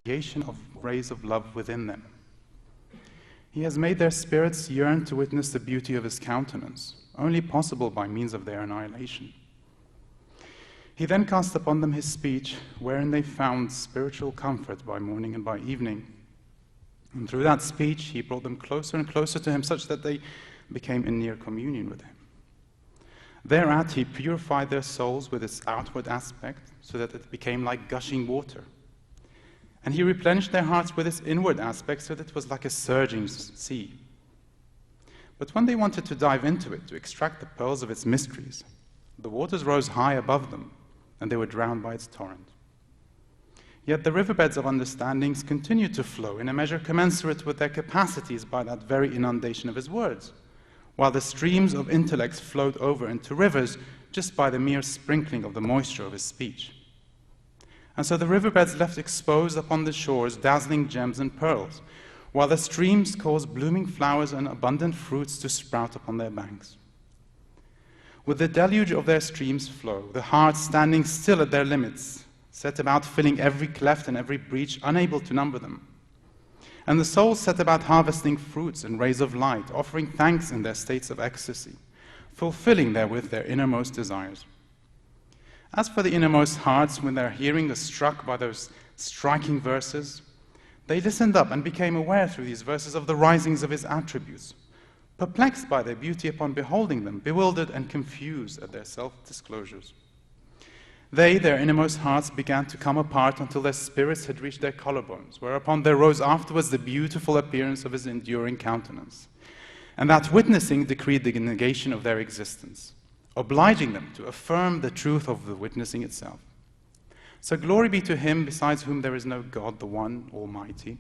creation of rays of love within them. He has made their spirits yearn to witness the beauty of his countenance, only possible by means of their annihilation. He then cast upon them his speech, wherein they found spiritual comfort by morning and by evening. And through that speech, he brought them closer and closer to him, such that they became in near communion with him. Thereat, he purified their souls with its outward aspect, so that it became like gushing water. And he replenished their hearts with its inward aspect, so that it was like a surging sea. But when they wanted to dive into it, to extract the pearls of its mysteries, the waters rose high above them, and they were drowned by its torrent. Yet the riverbeds of understandings continued to flow in a measure commensurate with their capacities by that very inundation of his words, while the streams of intellects flowed over into rivers just by the mere sprinkling of the moisture of his speech. And so the riverbeds left exposed upon the shores dazzling gems and pearls, while the streams caused blooming flowers and abundant fruits to sprout upon their banks. With the deluge of their streams' flow, the hearts, standing still at their limits, set about filling every cleft and every breach, unable to number them. And the souls set about harvesting fruits and rays of light, offering thanks in their states of ecstasy, fulfilling therewith their innermost desires. As for the innermost hearts, when their hearing was struck by those striking verses, they listened up and became aware through these verses of the risings of his attributes, perplexed by their beauty upon beholding them, bewildered and confused at their self-disclosures. They, their innermost hearts, began to come apart until their spirits had reached their collarbones, whereupon there rose afterwards the beautiful appearance of his enduring countenance. And that witnessing decreed the negation of their existence, obliging them to affirm the truth of the witnessing itself. So glory be to him besides whom there is no God, the one Almighty.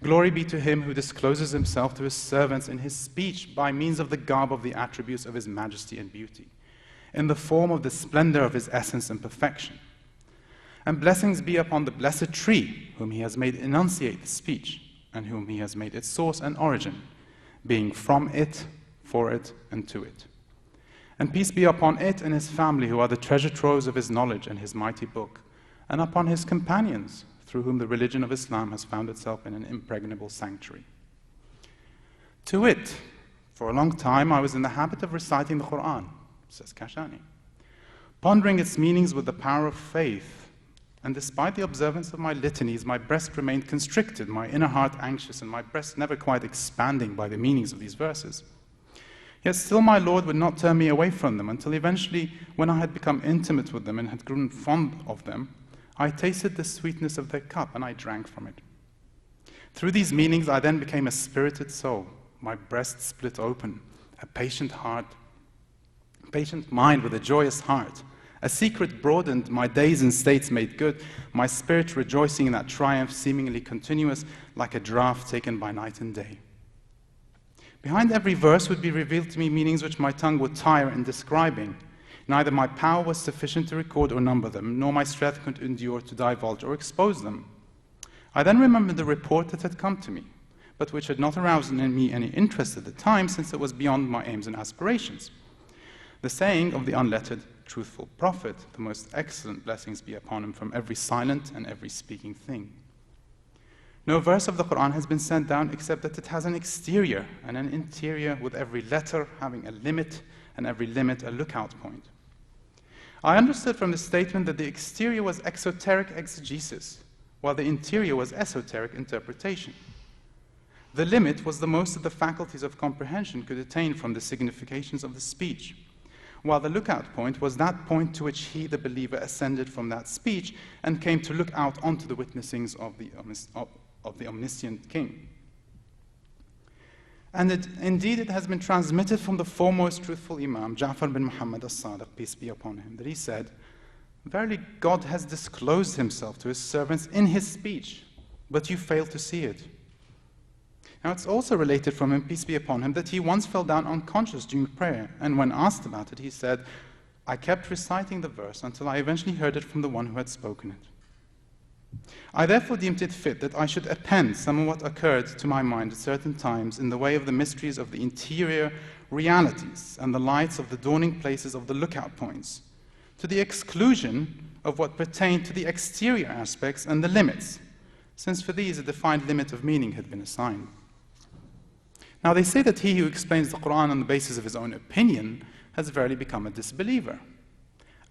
Glory be to him who discloses himself to his servants in his speech by means of the garb of the attributes of his majesty and beauty, in the form of the splendor of his essence and perfection. And blessings be upon the blessed tree, whom he has made enunciate the speech, and whom he has made its source and origin, being from it, for it, and to it. And peace be upon it and his family, who are the treasure troves of his knowledge and his mighty book, and upon his companions, through whom the religion of Islam has found itself in an impregnable sanctuary. To it, for a long time, I was in the habit of reciting the Qur'an, says Kashani, pondering its meanings with the power of faith, and despite the observance of my litanies, my breast remained constricted, my inner heart anxious, and my breast never quite expanding by the meanings of these verses. Yet still my Lord would not turn me away from them, until eventually, when I had become intimate with them and had grown fond of them, I tasted the sweetness of their cup, and I drank from it. Through these meanings, I then became a spirited soul, my breast split open, a patient heart, patient mind with a joyous heart. A secret broadened, my days and states made good, my spirit rejoicing in that triumph seemingly continuous, like a draught taken by night and day. Behind every verse would be revealed to me meanings which my tongue would tire in describing. Neither my power was sufficient to record or number them, nor my strength could endure to divulge or expose them. I then remembered the report that had come to me, but which had not aroused in me any interest at the time, since it was beyond my aims and aspirations. The saying of the unlettered, truthful prophet, the most excellent blessings be upon him from every silent and every speaking thing. No verse of the Qur'an has been sent down except that it has an exterior and an interior, with every letter having a limit and every limit a lookout point. I understood from the statement that the exterior was exoteric exegesis, while the interior was esoteric interpretation. The limit was the most that the faculties of comprehension could attain from the significations of the speech, while the lookout point was that point to which he, the believer, ascended from that speech and came to look out onto the witnessings of the omniscient king. And indeed it has been transmitted from the foremost truthful Imam, Ja'far bin Muhammad as-Sadiq, peace be upon him, that he said, "Verily God has disclosed himself to his servants in his speech, but you fail to see it." Now it's also related from him, peace be upon him, that he once fell down unconscious during prayer, and when asked about it, he said, "I kept reciting the verse until I eventually heard it from the one who had spoken it." I therefore deemed it fit that I should append some of what occurred to my mind at certain times in the way of the mysteries of the interior realities and the lights of the dawning places of the lookout points, to the exclusion of what pertained to the exterior aspects and the limits, since for these a defined limit of meaning had been assigned. Now they say that he who explains the Quran on the basis of his own opinion has verily become a disbeliever.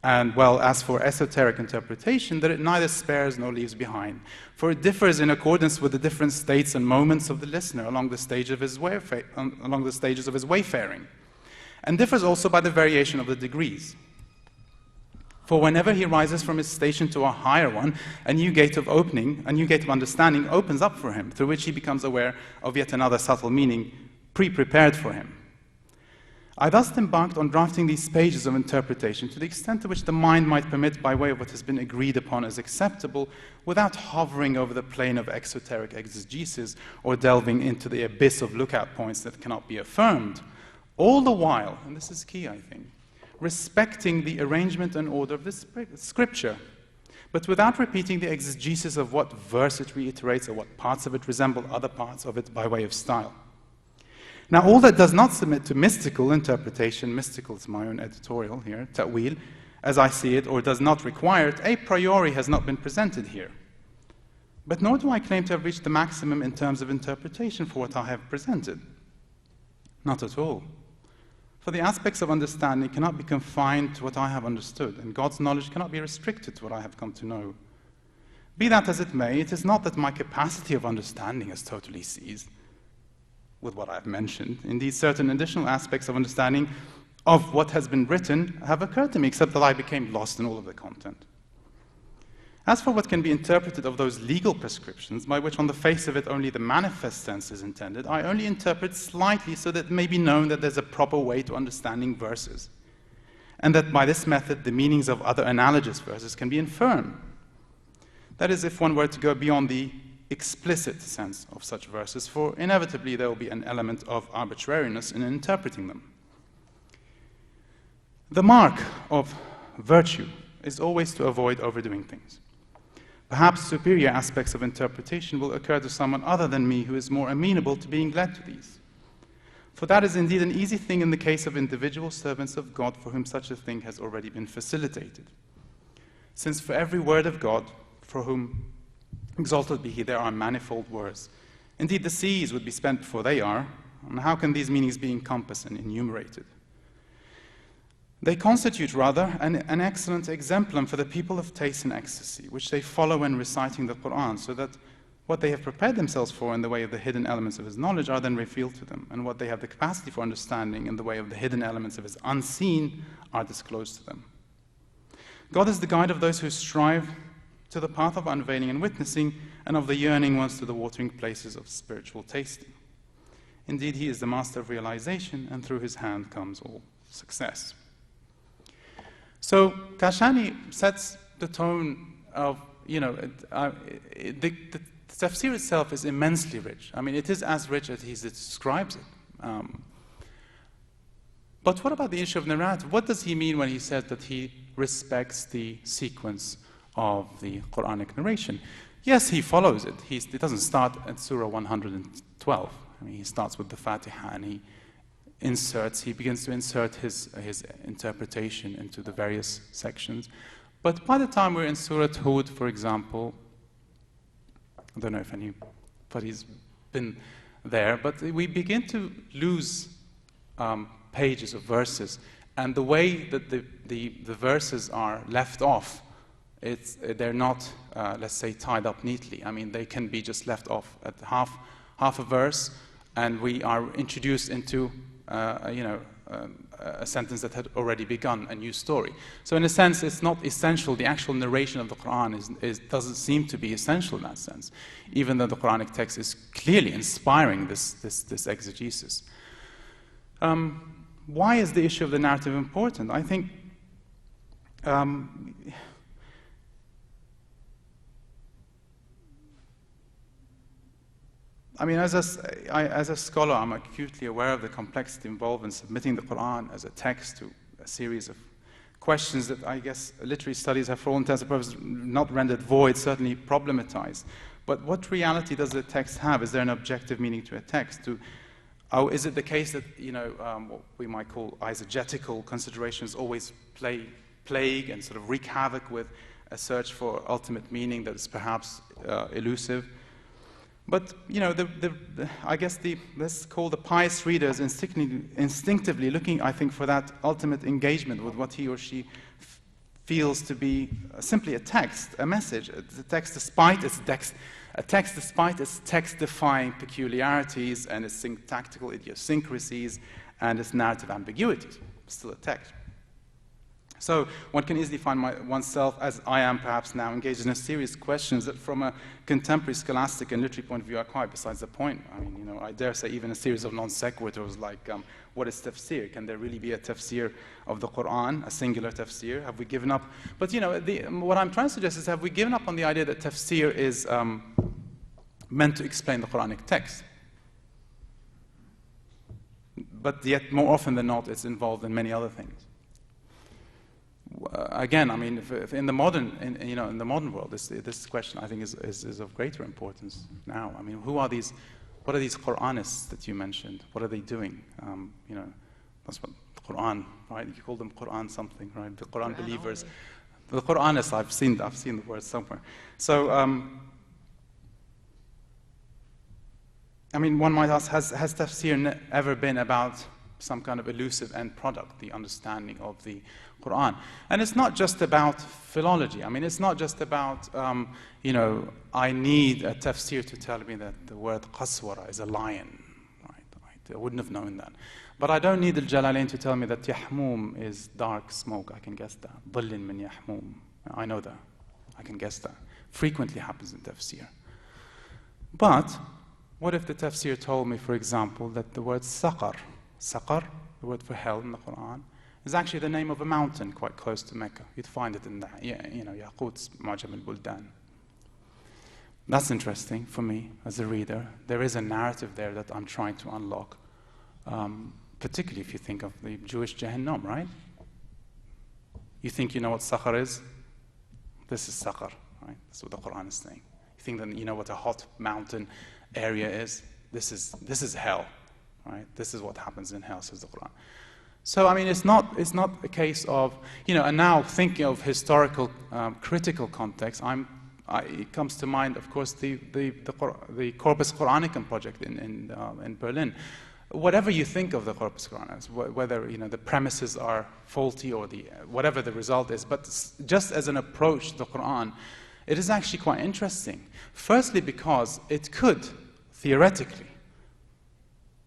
And well, as for esoteric interpretation, that it neither spares nor leaves behind, for it differs in accordance with the different states and moments of the listener along the stages of his wayfaring, and differs also by the variation of the degrees. For whenever he rises from his station to a higher one, a new gate of understanding opens up for him, through which he becomes aware of yet another subtle meaning pre-prepared for him. I thus embarked on drafting these pages of interpretation to the extent to which the mind might permit by way of what has been agreed upon as acceptable, without hovering over the plane of exoteric exegesis or delving into the abyss of lookout points that cannot be affirmed, all the while, and this is key I think, respecting the arrangement and order of the scripture, but without repeating the exegesis of what verse it reiterates or what parts of it resemble other parts of it by way of style. Now, all that does not submit to mystical interpretation, mystical is my own editorial here, ta'wil, as I see it, or does not require it, a priori has not been presented here. But nor do I claim to have reached the maximum in terms of interpretation for what I have presented. Not at all. For the aspects of understanding cannot be confined to what I have understood, and God's knowledge cannot be restricted to what I have come to know. Be that as it may, it is not that my capacity of understanding has totally ceased with what I have mentioned. Indeed, certain additional aspects of understanding of what has been written have occurred to me, except that I became lost in all of the content. As for what can be interpreted of those legal prescriptions, by which on the face of it only the manifest sense is intended, I only interpret slightly so that it may be known that there's a proper way to understanding verses, and that by this method the meanings of other analogous verses can be inferred. That is, if one were to go beyond the explicit sense of such verses, for inevitably there will be an element of arbitrariness in interpreting them. The mark of virtue is always to avoid overdoing things. Perhaps superior aspects of interpretation will occur to someone other than me who is more amenable to being led to these. For that is indeed an easy thing in the case of individual servants of God for whom such a thing has already been facilitated. Since for every word of God, for whom exalted be he, there are manifold words. Indeed, the seas would be spent before they are, and how can these meanings be encompassed and enumerated? They constitute, rather, an excellent exemplum for the people of taste and ecstasy, which they follow when reciting the Qur'an, so that what they have prepared themselves for in the way of the hidden elements of his knowledge are then revealed to them, and what they have the capacity for understanding in the way of the hidden elements of his unseen are disclosed to them. God is the guide of those who strive to the path of unveiling and witnessing, and of the yearning ones to the watering places of spiritual tasting. Indeed, he is the master of realization, and through his hand comes all success. So Kashani sets the tone of, the tafsir itself is immensely rich. I mean, it is as rich as he describes it. But what about the issue of narrative? What does he mean when he says that he respects the sequence of the Quranic narration? Yes, he follows it. He doesn't start at Surah 112. I mean, he starts with the Fatiha and he begins to insert his interpretation into the various sections. But by the time we're in Surah Hud, for example, I don't know if anybody's been there, but we begin to lose pages of verses, and the way that the verses are left off, they're not, let's say, tied up neatly. I mean, they can be just left off at half a verse, and we are introduced into a sentence that had already begun, a new story. So in a sense, it's not essential. The actual narration of the Quran doesn't seem to be essential in that sense, even though the Quranic text is clearly inspiring this exegesis. Why is the issue of the narrative important? I think as a scholar, I'm acutely aware of the complexity involved in submitting the Quran as a text to a series of questions that I guess literary studies have, for all intents and purposes, not rendered void, certainly problematized. But what reality does the text have? Is there an objective meaning to a text? Is it the case that what we might call eisegetical considerations always plague and sort of wreak havoc with a search for ultimate meaning that is perhaps elusive? But, you know, I guess let's call the pious readers instinctively looking, I think, for that ultimate engagement with what he or she feels to be simply a text, a message, a text despite its text-defying peculiarities and its syntactical idiosyncrasies and its narrative ambiguities. It's still a text. So one can easily find oneself, as I am perhaps now, engaged in a series of questions that from a contemporary scholastic and literary point of view are quite besides the point. I mean, you know, I dare say even a series of non sequiturs like, what is tafsir? Can there really be a tafsir of the Quran, a singular tafsir? Have we given up? But, you know, what I'm trying to suggest is, have we given up on the idea that tafsir is meant to explain the Quranic text? But yet, more often than not, it's involved in many other things. Again, I mean, if in the modern, in the modern world, this question I think is of greater importance now. I mean, what are these Qur'anists that you mentioned? What are they doing? You know, that's what the Quran, right? You call them Quran something, right? The Quran believers, the Qur'anists. I've seen the word somewhere. So, I mean, one might ask, has tafsir ever been about some kind of elusive end product, the understanding of the Quran? And it's not just about philology. I mean, it's not just about, you know, I need a tafsir to tell me that the word qaswara is a lion, right? I wouldn't have known that. But I don't need al-Jalalayn to tell me that yahmum is dark smoke. I can guess that. Dhillin min yahmum. I know that. I can guess that. Frequently happens in tafsir. But what if the tafsir told me, for example, that the word saqar, the word for hell in the Quran, is actually the name of a mountain quite close to Mecca. You'd find it in that, you know, Yaqut's Mu'jam al-Buldan. That's interesting for me as a reader. There is a narrative there that I'm trying to unlock, particularly if you think of the Jewish Jahannam, right? You think you know what Saqar is? This is Saqar, right? That's what the Quran is saying. You think that you know what a hot mountain area is? This is hell. Right? This is what happens in hell, says the Quran. So, I mean, it's not a case of, you know, and now thinking of historical, critical context, it comes to mind, of course, the Corpus Quranicum project in Berlin. Whatever you think of the Corpus Quranicum, whether, you know, the premises are faulty or whatever the result is, but just as an approach to the Quran, it is actually quite interesting. Firstly, because it could, theoretically,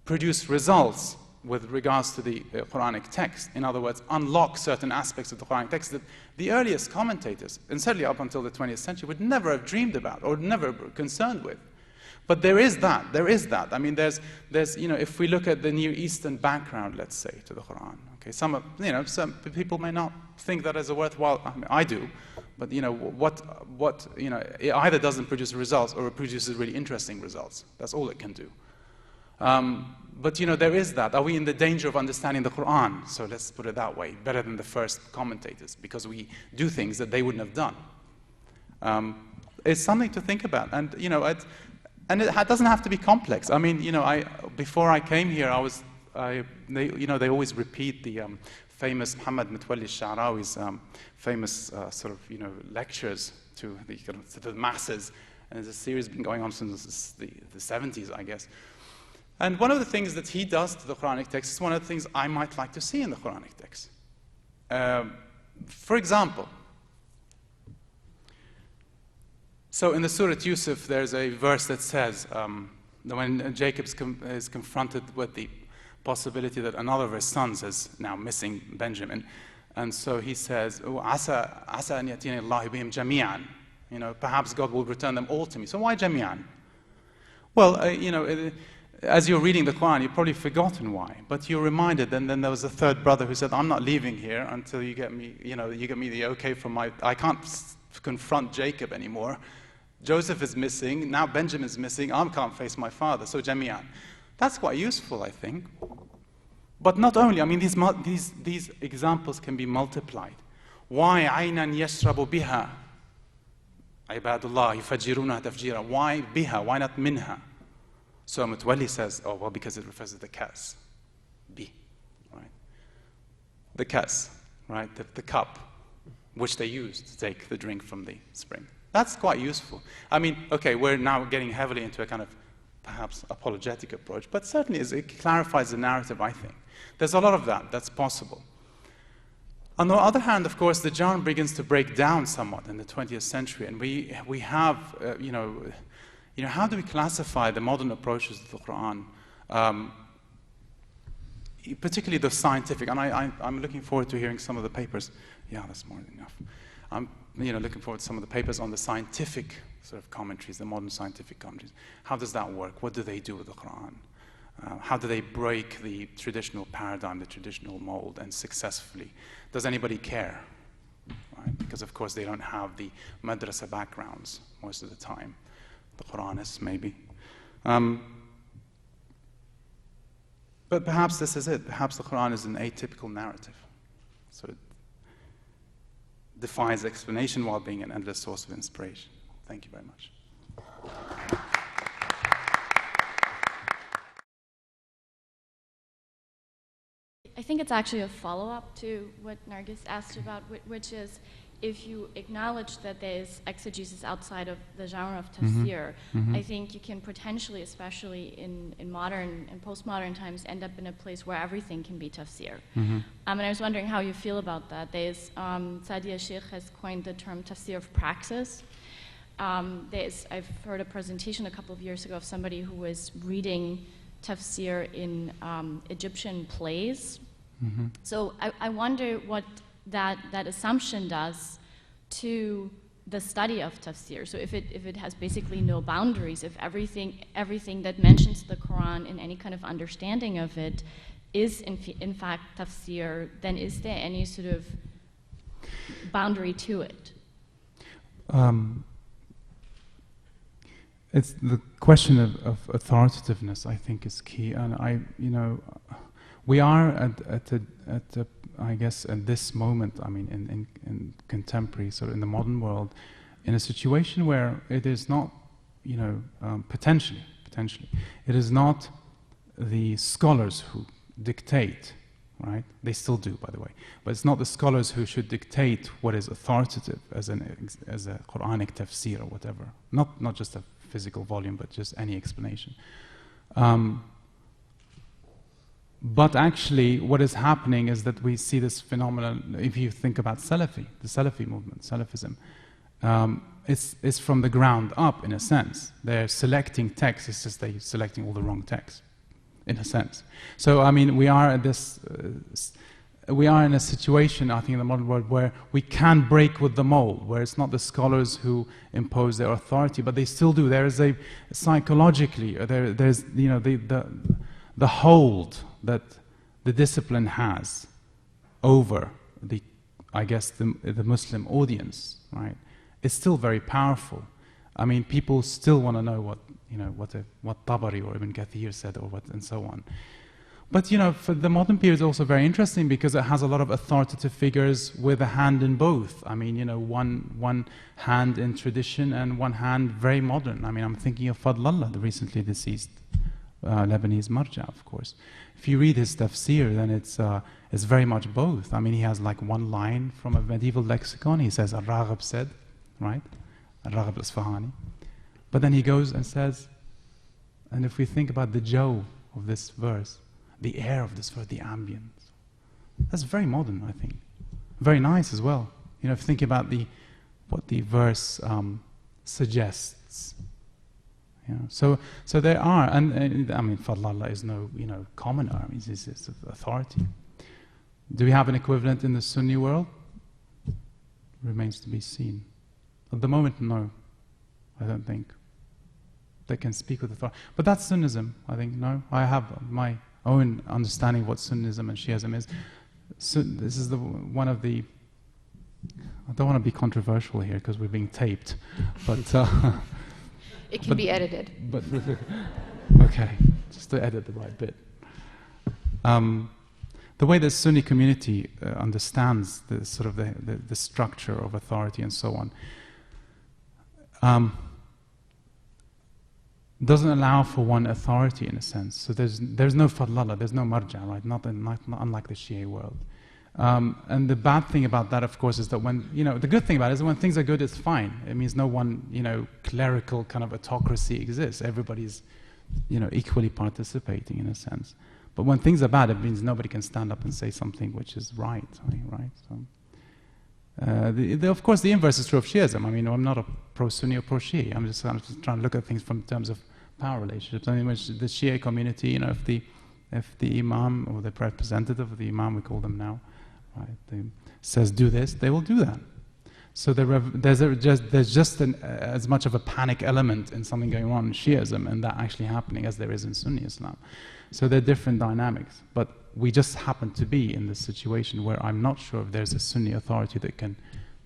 produce results with regards to the Quranic text. In other words, unlock certain aspects of the Quranic text that the earliest commentators, and certainly up until the 20th century, would never have dreamed about or never be concerned with. But there is that. I mean, there's you know, if we look at the Near Eastern background, let's say, to the Quran, okay, some people may not think that as a worthwhile, I mean, I do, but, you know, what you know, it either doesn't produce results or it produces really interesting results. That's all it can do. But, you know, there is that. Are we in the danger of understanding the Quran? So let's put it that way, better than the first commentators, because we do things that they wouldn't have done. It's something to think about. And, you know, it doesn't have to be complex. I mean, you know, before I came here, they always repeat the famous Muhammad Mutawalli Sha'rawi's famous sort of, you know, lectures to the masses. And there's a series been going on since the 70s, I guess. And one of the things that he does to the Quranic text is one of the things I might like to see in the Quranic text. For example, so in the Surah Yusuf, there's a verse that says, that when Jacob is confronted with the possibility that another of his sons is now missing, Benjamin, and so he says, "Asa an yatina Allahu bihim jami'an." You know, perhaps God will return them all to me. So why jami'an? Well, you know, as you're reading the Quran, you've probably forgotten why, but you're reminded. And then there was a third brother who said, "I'm not leaving here until you get me, you know, you get me the okay from I can't confront Jacob anymore. Joseph is missing, now Benjamin's missing, I can't face my father, so jami'an." That's quite useful, I think. But not only, I mean, these examples can be multiplied. Why aynan yashrabu biha? Ibadullah yufajjiruna tafjira. Why biha? Why not minha? So Mutawalli says, oh, well, because it refers to the kas. Bi, right? The kas, right? The cup, which they used to take the drink from the spring. That's quite useful. I mean, okay, we're now getting heavily into a kind of perhaps apologetic approach, but certainly it clarifies the narrative, I think. There's a lot of that's possible. On the other hand, of course, the genre begins to break down somewhat in the 20th century, and we have, how do we classify the modern approaches to the Quran, particularly the scientific, and I'm looking forward to hearing some of the papers. Yeah, that's more than enough. I'm looking forward to some of the papers on the scientific sort of commentaries, the modern scientific commentaries. How does that work? What do they do with the Quran? How do they break the traditional paradigm, the traditional mold, and successfully? Does anybody care? Right? Because, of course, they don't have the madrasa backgrounds most of the time. The Quranists, maybe. But perhaps this is it. Perhaps the Quran is an atypical narrative. So it defies explanation while being an endless source of inspiration. Thank you very much. I think it's actually a follow-up to what Nargis asked about, which is if you acknowledge that there's exegesis outside of the genre of tafsir, I think you can potentially, especially in modern and postmodern times, end up in a place where everything can be tafsir. And I was wondering how you feel about that. There's, Sadia Sheikh has coined the term tafsir of praxis. I've heard a presentation a couple of years ago of somebody who was reading tafsir in Egyptian plays. So I wonder what that assumption does to the study of tafsir. So if it has basically no boundaries, if everything that mentions the Quran in any kind of understanding of it is in fact tafsir, then is there any sort of boundary to it? It's the question of authoritativeness, I think, is key, and we are I guess at this moment, I mean, in contemporary, sort of in the modern world, in a situation where it is not, potentially, it is not the scholars who dictate, right? They still do, by the way, but it's not the scholars who should dictate what is authoritative as a Qur'anic Tafsir or whatever. Not just a physical volume, but just any explanation. But actually, what is happening is that we see this phenomenon. If you think about the Salafi movement, Salafism, it's from the ground up, in a sense. They're selecting texts, it's just they're selecting all the wrong texts, in a sense. So, I mean, we are at this, we are in a situation, I think, in the modern world where we can break with the mold, where it's not the scholars who impose their authority, but they still do. There is a, psychologically, there's, the hold that the discipline has over the Muslim audience, right? It's still very powerful. I mean, people still want to know what Tabari or Ibn Kathir said, or what, and so on. But for the modern period, it's also very interesting because it has a lot of authoritative figures with a hand in both. I mean, one hand in tradition and one hand very modern. I mean, I'm thinking of Fadlallah, the recently deceased Lebanese marja, of course. If you read his tafsir, then it's very much both. I mean, he has like one line from a medieval lexicon. He says, Al-Raghib said, right? Al-Raghib al-Isfahani. But then he goes and says, and if we think about the jaw of this verse, the air of this verse, the ambience, that's very modern, I think. Very nice as well. If you think about what the verse suggests. So there are, and I mean, Fadlallah is no, commoner. I mean, it's authority. Do we have an equivalent in the Sunni world? Remains to be seen. At the moment, no. I don't think. They can speak with authority. But that's Sunnism, I think, no? I have my own understanding of what Sunnism and Shiism is. This is one of the... I don't want to be controversial here because we're being taped, but... It can be edited. But okay, just to edit the right bit. The way the Sunni community understands the sort of the structure of authority and so on doesn't allow for one authority in a sense. So there's no Fadlallah, there's no marja, right? Not unlike the Shia world. And the bad thing about that, of course, is that when, the good thing about it is that when things are good, it's fine. It means no one, clerical kind of autocracy exists. Everybody's, equally participating in a sense. But when things are bad, it means nobody can stand up and say something which is right, right? So, of course, the inverse is true of Shiism. I mean, I'm not a pro-Sunni or pro-Shia. I'm just kind of trying to look at things from terms of power relationships. I mean, the Shia community, if the Imam or the representative of the Imam, we call them now, right, says do this, they will do that. So there's just as much of a panic element in something going on in Shiism and that actually happening as there is in Sunni Islam. So they're different dynamics. But we just happen to be in this situation where I'm not sure if there's a Sunni authority that can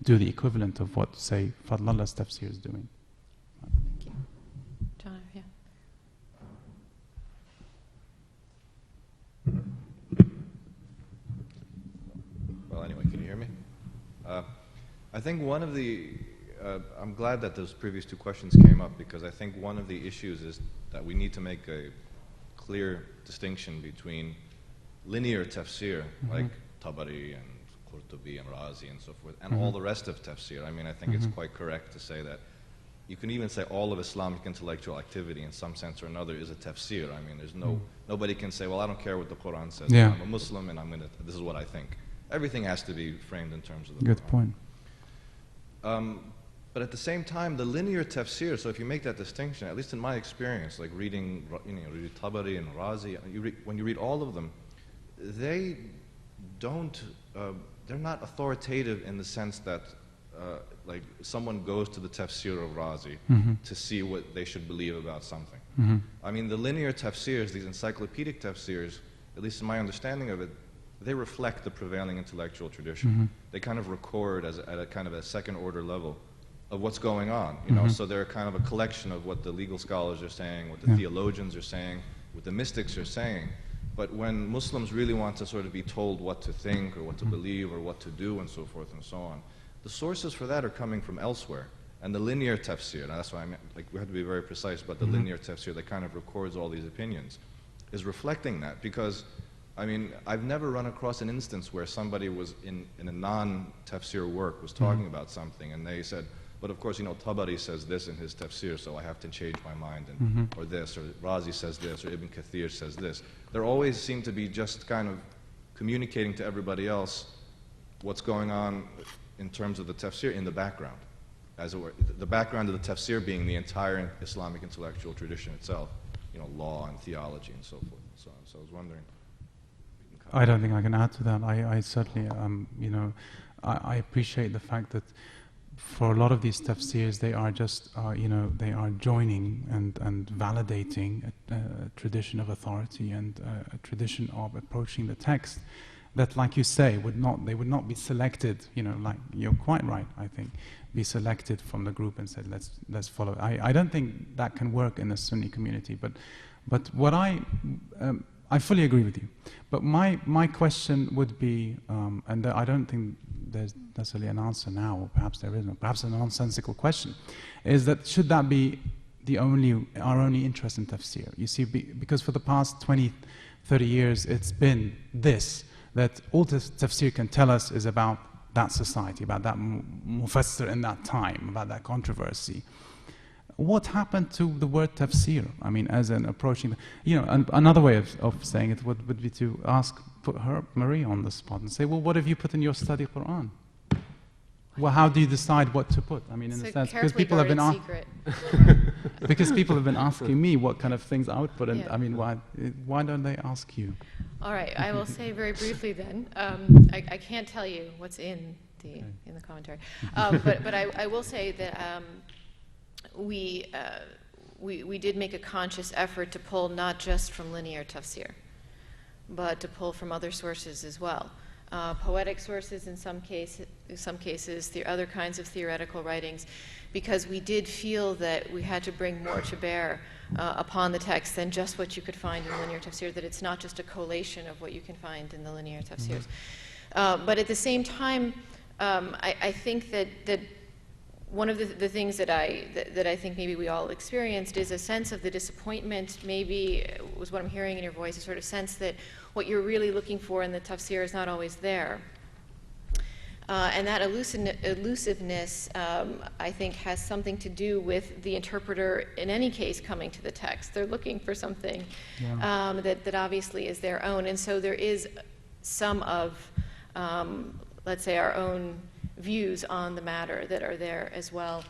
do the equivalent of what, say, Fadlullah's tafsir is doing. Thank you. John, yeah. Well, anyway, can you hear me? I think one of the, I'm glad that those previous two questions came up, because I think one of the issues is that we need to make a clear distinction between linear tafsir, like Tabari and Qurtubi and Razi and so forth, and all the rest of tafsir. I mean, I think it's quite correct to say that you can even say all of Islamic intellectual activity in some sense or another is a tafsir. I mean, there's nobody can say, well, I don't care what the Quran says. Yeah. I'm a Muslim and this is what I think. Everything has to be framed in terms of the Good Quran. point. But at the same time, the linear tafsir, so if you make that distinction, at least in my experience, like reading, reading Tabari and Razi, when you read all of them, they don't, they're not authoritative in the sense that like someone goes to the tafsir of Razi to see what they should believe about something. I mean, the linear tafsirs, these encyclopedic tafsirs, at least in my understanding of it, they reflect the prevailing intellectual tradition. They kind of record at a kind of a second order level of what's going on, so they're kind of a collection of what the legal scholars are saying, what the theologians are saying, what the mystics are saying. But when Muslims really want to sort of be told what to think or what to believe or what to do and so forth and so on, the sources for that are coming from elsewhere. And the linear tafsir, now that's why I meant, like, we have to be very precise about the linear tafsir that kind of records all these opinions, is reflecting that. Because, I mean, I've never run across an instance where somebody was in a non-tafsir work was talking about something and they said, but of course, Tabari says this in his tafsir, so I have to change my mind, or this, or Razi says this, or Ibn Kathir says this. There always seem to be just kind of communicating to everybody else what's going on in terms of the tafsir in the background, as it were. The background of the tafsir being the entire Islamic intellectual tradition itself, law and theology and so forth and so on. So I was wondering. I don't think I can add to that. I certainly, I appreciate the fact that for a lot of these tafsirs, they are just, they are joining and validating a tradition of authority and a tradition of approaching the text that, like you say, they would not be selected, like you're quite right, I think, be selected from the group and said, let's follow. I don't think that can work in the Sunni community, but what I fully agree with you. But my question would be, and I don't think there's necessarily an answer now, or perhaps there isn't, perhaps a nonsensical question, is that should that be our only interest in tafsir? You see, because for the past 20, 30 years, it's been this, that all tafsir can tell us is about that society, about that mufassir in that time, about that controversy. What happened to the word tafsir? I mean, as an approaching, another way of saying it would be to put Marie on the spot and say, well, what have you put in your study Quran? Well, how do you decide what to put? I mean, in a sense, because people have been because people have been asking me what kind of things I would put in. I mean, why don't they ask you? All right, I will say very briefly then. I can't tell you what's in the commentary, but I will say that we did make a conscious effort to pull not just from linear tafsir, but to pull from other sources as well. Poetic sources in some cases, the other kinds of theoretical writings, because we did feel that we had to bring more to bear upon the text than just what you could find in linear tafsir, that it's not just a collation of what you can find in the linear tafsirs. But at the same time, I think that one of the things that I think maybe we all experienced is a sense of the disappointment, maybe was what I'm hearing in your voice, a sort of sense that what you're really looking for in the tafsir is not always there. And that elusiveness, I think, has something to do with the interpreter, in any case, coming to the text. They're looking for something that obviously is their own. And so there is some of, let's say, our own views on the matter that are there as well,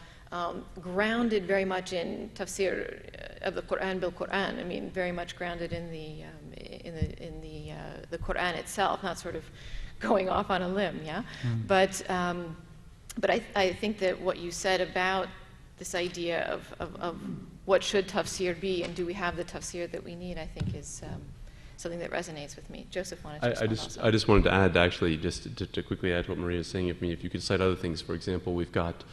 grounded very much in tafsir of the Qur'an bil Qur'an. I mean, very much grounded in the Qur'an itself, not sort of going off on a limb, yeah? But I think that what you said about this idea of what should tafsir be and do we have the tafsir that we need, I think is something that resonates with me. Joseph wanted to respond I just wanted to add, actually, just to quickly add to what Maria is saying, if you could cite other things. For example, we've got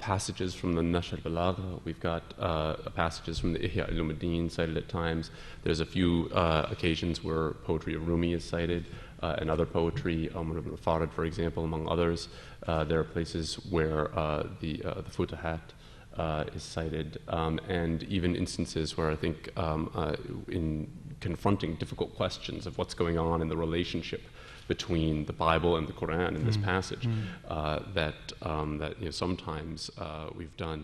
passages from the Nashr al-Balagha, we've got passages from the Ihya al-Ulumuddin cited at times. There's a few occasions where poetry of Rumi is cited, and other poetry, Umar ibn Farid, for example, among others. There are places where the Futuhat is cited, and even instances where I think in confronting difficult questions of what's going on in the relationship between the Bible and the Quran in this passage, that sometimes we've done